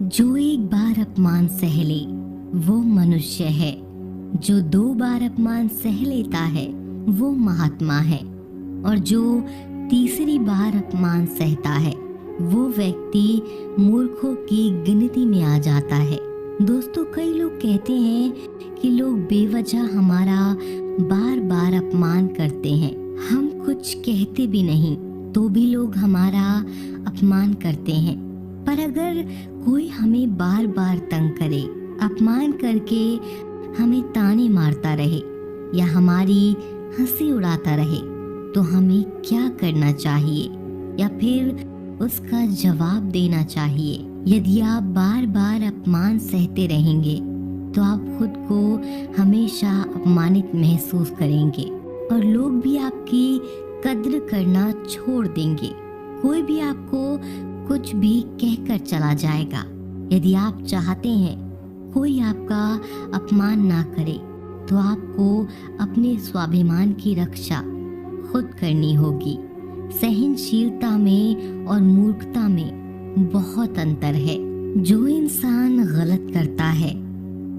जो एक बार अपमान सह ले वो मनुष्य है, जो 2 बार अपमान सह लेता है वो महात्मा है, और जो तीसरी बार अपमान सहता है वो व्यक्ति मूर्खों की गिनती में आ जाता है। दोस्तों, कई लोग कहते हैं कि लोग बेवजह हमारा बार बार अपमान करते हैं। हम कुछ कहते भी नहीं तो भी लोग हमारा अपमान करते हैं। पर अगर कोई हमें बार बार तंग करे, अपमान करके हमें ताने मारता रहे या हमारी हंसी उड़ाता रहे, तो हमें क्या करना चाहिए या फिर उसका जवाब देना चाहिए? यदि आप बार बार अपमान सहते रहेंगे तो आप खुद को हमेशा अपमानित महसूस करेंगे और लोग भी आपकी कद्र करना छोड़ देंगे। कोई भी आपको कुछ भी कहकर चला जाएगा। यदि आप चाहते हैं कोई आपका अपमान ना करे तो आपको अपने स्वाभिमान की रक्षा खुद करनी होगी। सहनशीलता में और मूर्खता में बहुत अंतर है। जो इंसान गलत करता है,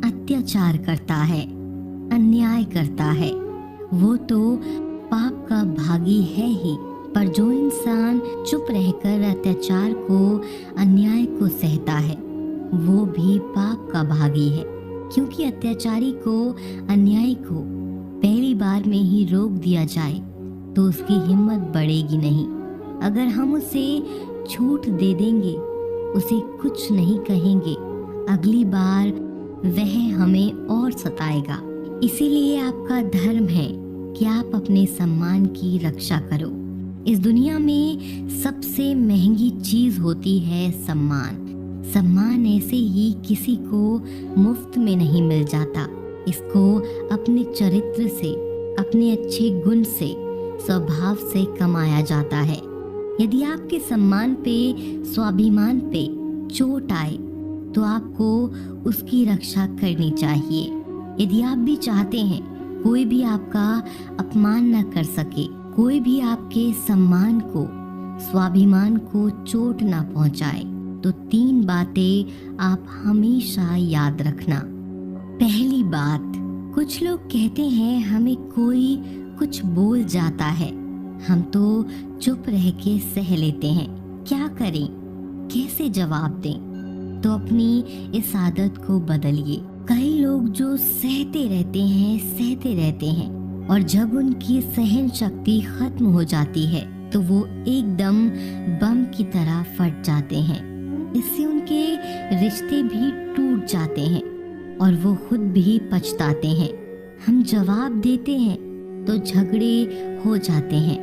अत्याचार करता है, अन्याय करता है, वो तो पाप का भागी है ही, पर जो इंसान चुप रहकर अत्याचार को, अन्याय को सहता है वो भी पाप का भागी है। क्योंकि अत्याचारी को, अन्यायी को पहली बार में ही रोक दिया जाए तो उसकी हिम्मत बढ़ेगी नहीं। अगर हम उसे छूट दे देंगे, उसे कुछ नहीं कहेंगे, अगली बार वह हमें और सताएगा। इसीलिए आपका धर्म है कि आप अपने सम्मान की रक्षा करो। इस दुनिया में सबसे महंगी चीज होती है सम्मान। सम्मान ऐसे ही किसी को मुफ्त में नहीं मिल जाता। इसको अपने चरित्र से, अपने अच्छे गुण से, स्वभाव से कमाया जाता है। यदि आपके सम्मान पे, स्वाभिमान पे चोट आए तो आपको उसकी रक्षा करनी चाहिए। यदि आप भी चाहते हैं कोई भी आपका अपमान न कर सके, कोई भी आपके सम्मान को, स्वाभिमान को चोट न पहुंचाए, तो 3 बातें आप हमेशा याद रखना। पहली बात, कुछ लोग कहते हैं हमें कोई कुछ बोल जाता है, हम तो चुप रह के सह लेते हैं, क्या करें, कैसे जवाब दें? तो अपनी इस आदत को बदलिए। कई लोग जो सहते रहते हैं और जब उनकी सहन शक्ति खत्म हो जाती है तो वो एकदम बम की तरह फट जाते हैं। इससे उनके रिश्ते भी टूट जाते हैं और वो खुद भी पछताते हैं। हम जवाब देते हैं तो झगड़े हो जाते हैं,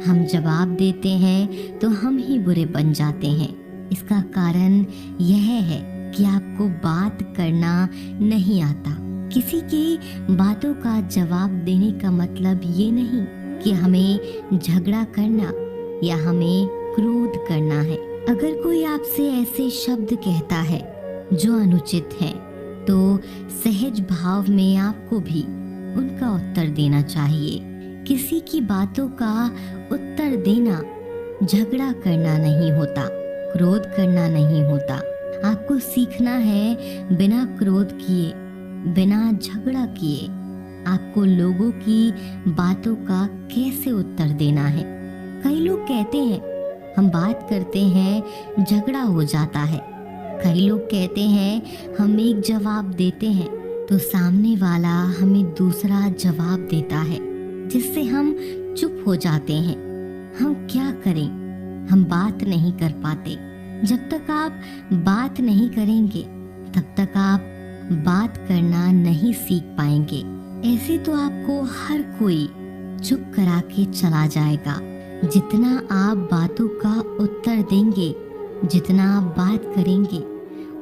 हम जवाब देते हैं तो हम ही बुरे बन जाते हैं। इसका कारण यह है कि आपको बात करना नहीं आता। किसी की बातों का जवाब देने का मतलब ये नहीं कि हमें झगड़ा करना या हमें क्रोध करना है। अगर कोई आपसे ऐसे शब्द कहता है जो अनुचित है तो सहज भाव में आपको भी उनका उत्तर देना चाहिए। किसी की बातों का उत्तर देना झगड़ा करना नहीं होता, क्रोध करना नहीं होता। आपको सीखना है बिना क्रोध किए, बिना झगड़ा किए आपको लोगों की बातों का कैसे उत्तर देना है। कई लोग कहते हैं हम बात करते हैं झगड़ा हो जाता है। कई लोग कहते हैं हम एक जवाब देते हैं तो सामने वाला हमें दूसरा जवाब देता है, जिससे हम चुप हो जाते हैं। हम क्या करें, हम बात नहीं कर पाते। जब तक आप बात नहीं करेंगे तब तक आप बात करना नहीं सीख पाएंगे। ऐसे तो आपको हर कोई चुप करा के चला जाएगा। जितना आप बातों का उत्तर देंगे, जितना आप बात करेंगे,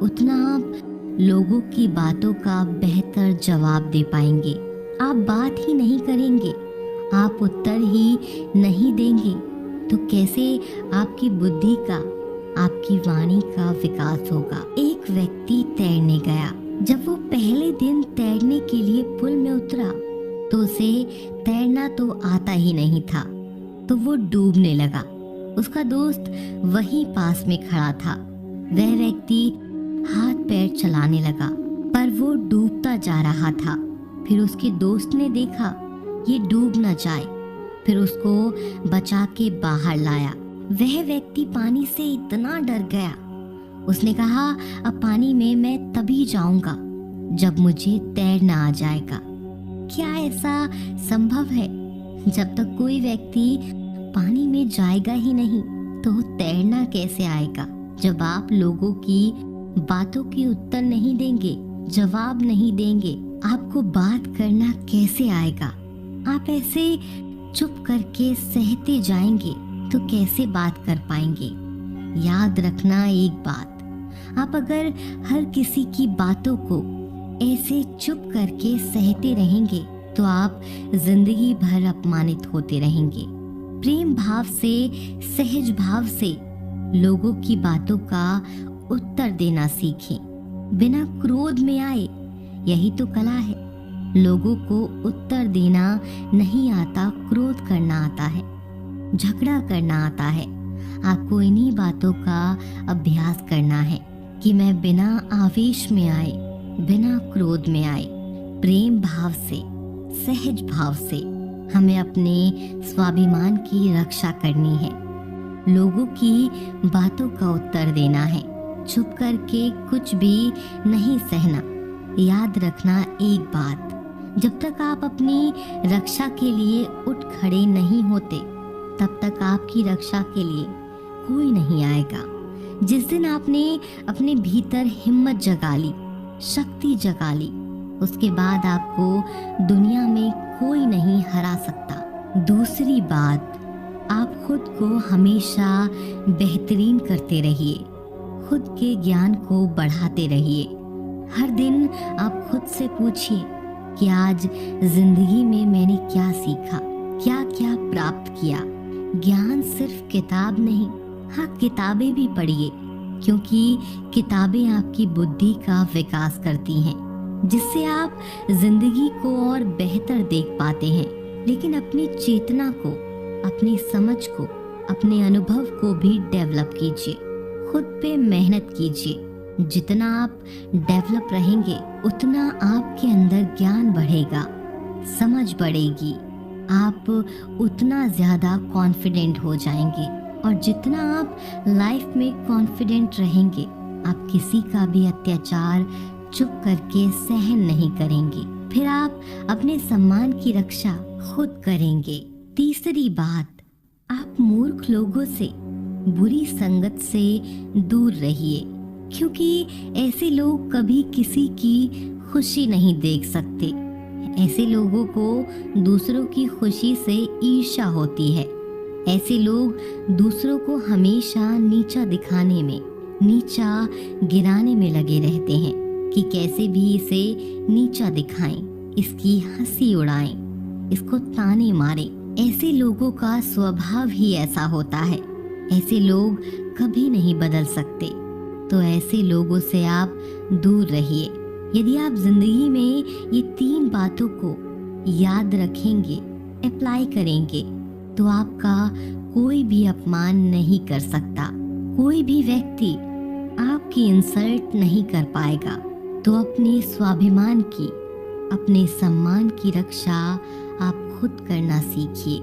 उतना आप लोगों की बातों का बेहतर जवाब दे पाएंगे। आप बात ही नहीं करेंगे, आप उत्तर ही नहीं देंगे तो कैसे आपकी बुद्धि का, आपकी वाणी का विकास होगा। एक व्यक्ति तैरने गया। जब वो पहले दिन तैरने के लिए पुल में उतरा तो उसे तैरना तो आता ही नहीं था, तो वो डूबने लगा। उसका दोस्त वहीं पास में खड़ा था। वह व्यक्ति चलाने लगा, पर वो डूबता जा रहा था। फिर उसके दोस्त ने देखा ये डूब न जाए, फिर उसको बचा के बाहर लाया। वह व्यक्ति पानी से इतना डर गया, उसने कहा अब पानी में मैं तभी जाऊंगा जब मुझे तैरना आ जाएगा। क्या ऐसा संभव है? जब तक कोई व्यक्ति पानी में जाएगा ही नहीं तो तैरना कैसे आएगा? जब आप लोगों की बातों के उत्तर नहीं देंगे, जवाब नहीं देंगे, आपको बात करना कैसे आएगा? आप ऐसे चुप करके सहते जाएंगे तो कैसे बात कर पाएंगे? याद रखना एक बात, आप अगर हर किसी की बातों को ऐसे चुप करके सहते रहेंगे तो आप जिंदगी भर अपमानित होते रहेंगे। प्रेम भाव से, सहज भाव से लोगों की बातों का उत्तर देना सीखें, बिना क्रोध में आए। यही तो कला है। लोगों को उत्तर देना नहीं आता, क्रोध करना आता है, झगड़ा करना आता है। आपको इन्हीं बातों का अभ्यास करना है कि मैं बिना आवेश में आए, बिना क्रोध में आए, प्रेम भाव से, सहज भाव से हमें अपने स्वाभिमान की रक्षा करनी है। लोगों की बातों का उत्तर देना है, चुप करके कुछ भी नहीं सहना। याद रखना एक बात, जब तक आप अपनी रक्षा के लिए उठ खड़े नहीं होते तब तक आपकी रक्षा के लिए कोई नहीं आएगा। जिस दिन आपने अपने भीतर हिम्मत जगा ली, शक्ति जगा ली, उसके बाद आपको दुनिया में कोई नहीं हरा सकता। दूसरी बात, आप खुद को हमेशा बेहतरीन करते रहिए, खुद के ज्ञान को बढ़ाते रहिए। हर दिन आप खुद से पूछिए कि आज जिंदगी में मैंने क्या सीखा, क्या क्या प्राप्त किया। ज्ञान सिर्फ किताब नहीं, हाँ किताबें भी पढ़िए, क्योंकि किताबें आपकी बुद्धि का विकास करती हैं, जिससे आप जिंदगी को और बेहतर देख पाते हैं। लेकिन अपनी चेतना को, अपनी समझ को, अपने अनुभव को भी डेवलप कीजिए, खुद पे मेहनत कीजिए। जितना आप डेवलप रहेंगे उतना आपके अंदर ज्ञान बढ़ेगा, समझ बढ़ेगी, आप उतना ज़्यादा कॉन्फिडेंट हो जाएंगे। और जितना आप लाइफ में कॉन्फिडेंट रहेंगे, आप किसी का भी अत्याचार चुप करके सहन नहीं करेंगे। फिर आप अपने सम्मान की रक्षा खुद करेंगे। तीसरी बात, आप मूर्ख लोगों से, बुरी संगत से दूर रहिए, क्योंकि ऐसे लोग कभी किसी की खुशी नहीं देख सकते। ऐसे लोगों को दूसरों की खुशी से ईर्ष्या होती है। ऐसे लोग दूसरों को हमेशा नीचा दिखाने में, नीचा गिराने में लगे रहते हैं कि कैसे भी इसे नीचा दिखाएं, इसकी हंसी उड़ाएं, इसको ताने मारें। ऐसे लोगों का स्वभाव ही ऐसा होता है। ऐसे लोग कभी नहीं बदल सकते। तो ऐसे लोगों से आप दूर रहिए। यदि आप जिंदगी में ये 3 बातों को याद रखेंगे, अप्लाई करेंगे, तो आपका कोई भी अपमान नहीं कर सकता, कोई भी व्यक्ति आपकी इंसल्ट नहीं कर पाएगा। तो अपने स्वाभिमान की, अपने सम्मान की रक्षा आप खुद करना सीखिए।